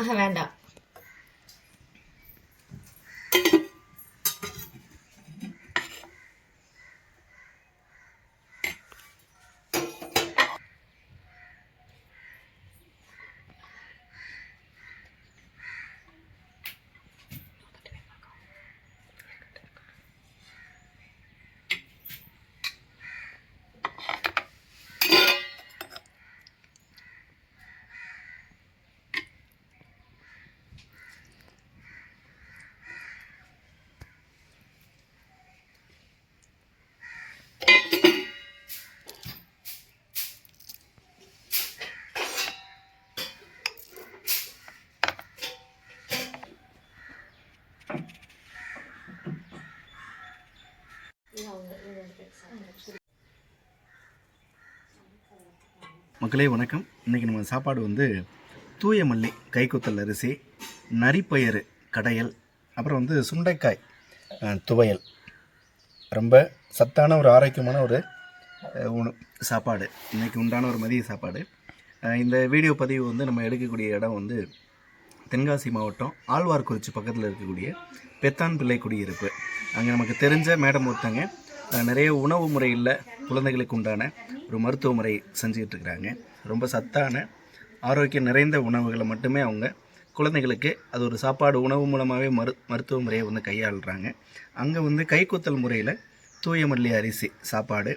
வேண்டாம். மக்களே வணக்கம். இன்றைக்கி நம்ம சாப்பாடு வந்து தூய மல்லி கைக்குத்தல் அரிசி, நரிப்பயிறு கடையல், அப்புறம் வந்து சுண்டைக்காய் துவையல். ரொம்ப சத்தான ஒரு ஆரோக்கியமான ஒரு சாப்பாடு இன்றைக்கி உண்டான ஒரு மதிய சாப்பாடு. இந்த வீடியோ பதிவு வந்து நம்ம எடுக்கக்கூடிய இடம் வந்து தென்காசி மாவட்டம் ஆழ்வார்குறிச்சி பக்கத்தில் இருக்கக்கூடிய பெத்தான் பிள்ளை குடியிருப்பு. அங்கே நமக்கு தெரிஞ்ச மேடம் ஒருத்தங்க நிறைய உணவு முறையில் குழந்தைகளுக்கு உண்டான ஒரு மருத்துவ முறை செஞ்சுக்கிட்டு இருக்கிறாங்க. ரொம்ப சத்தான ஆரோக்கியம் நிறைந்த உணவுகளை மட்டுமே அவங்க குழந்தைகளுக்கு அது ஒரு சாப்பாடு உணவு மூலமாகவே மருத்துவ முறையை வந்து கையாளுறாங்க. அங்கே வந்து கைக்குத்தல் முறையில் தூய மல்லி அரிசி சாப்பாடு,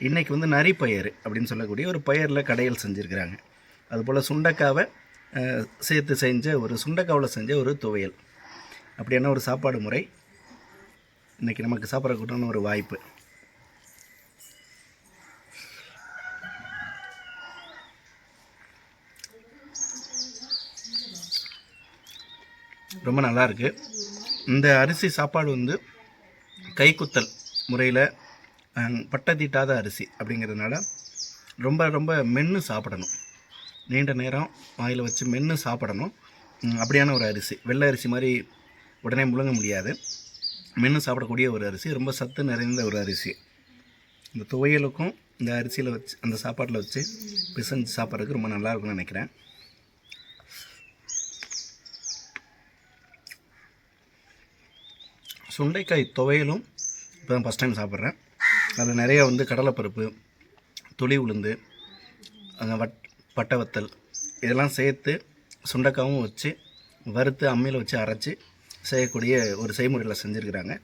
இன்றைக்கி வந்து நரிப்பயிறு அப்படின்னு சொல்லக்கூடிய ஒரு பயிரில் கடையல் செஞ்சுருக்கிறாங்க. அதுபோல் சுண்டைக்காவை சேர்த்து செஞ்ச ஒரு சுண்டைக்காவில் செஞ்ச ஒரு துவையல், அப்படியான ஒரு சாப்பாடு முறை இன்றைக்கி நமக்கு சாப்பிட்றக்கூடான ஒரு வாய்ப்பு. ரொம்ப நல்லாயிருக்கு. இந்த அரிசி சாப்பாடு வந்து கைக்குத்தல் முறையில் பட்டை தீட்டாத அரிசி அப்படிங்கிறதுனால ரொம்ப ரொம்ப மென்று சாப்பிடணும், நீண்ட நேரம் வாயில் வச்சு மென்று சாப்பிடணும். அப்படியான ஒரு அரிசி, வெள்ளை அரிசி மாதிரி உடனே முழுங்க முடியாது, மென்று சாப்பிடக்கூடிய ஒரு அரிசி, ரொம்ப சத்து நிறைந்த ஒரு அரிசி. இந்த துவையலுக்கும் இந்த அரிசியில் வச்சு அந்த சாப்பாட்டில் வச்சு பிசைஞ்சு சாப்பிட்றதுக்கு ரொம்ப நல்லாயிருக்கும்னு நினைக்கிறேன். சுண்டைக்காய் துவையலும் இப்போ தான் ஃபஸ்ட் டைம் சாப்பிட்றேன். அதில் நிறைய வந்து கடலைப்பருப்பு, துளி உளுந்து, பட்டை வத்தல் இதெல்லாம் சேர்த்து சுண்டைக்காயும் வச்சு வறுத்து அம்மியில் வச்சு அரைச்சி செய்யக்கூடிய ஒரு செய்முறையில் செஞ்சுருக்கிறாங்க.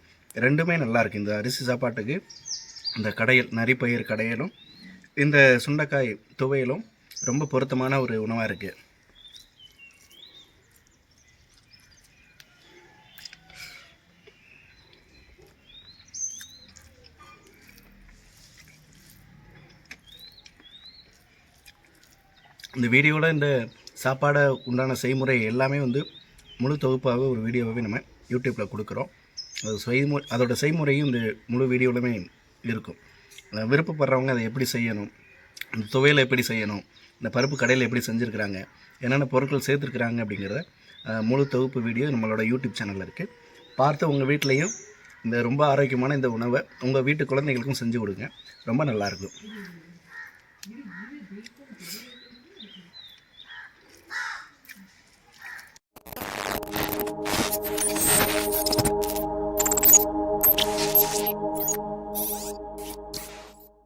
ரெண்டுமே நல்லாயிருக்கு. இந்த அரிசி சாப்பாட்டுக்கு இந்த கடையல், நரிப்பயிர் கடையலும் இந்த சுண்டைக்காய் துவையலும் ரொம்ப பொருத்தமான ஒரு உணவாக இருக்குது. இந்த வீடியோவில் இந்த சாப்பாடை உண்டான செய்முறை எல்லாமே வந்து முழு தொகுப்பாகவே ஒரு வீடியோவாகவே நம்ம யூடியூப்பில் கொடுக்குறோம். அது அதோட செய்முறையும் இந்த முழு வீடியோவிலுமே இருக்கும். விருப்பப்படுறவங்க அதை எப்படி செய்யணும், இந்த துவையலை எப்படி செய்யணும், இந்த பருப்பு கடையில் எப்படி செஞ்சுருக்கிறாங்க, என்னென்ன பொருட்கள் சேர்த்துருக்குறாங்க அப்படிங்கிறத முழு தொகுப்பு வீடியோ நம்மளோட யூடியூப் சேனலில் இருக்குது. பார்த்து உங்கள் வீட்லேயும் இந்த ரொம்ப ஆரோக்கியமான இந்த உணவை உங்கள் வீட்டு குழந்தைகளுக்கும் செஞ்சு கொடுங்க. ரொம்ப நல்லாயிருக்கும்.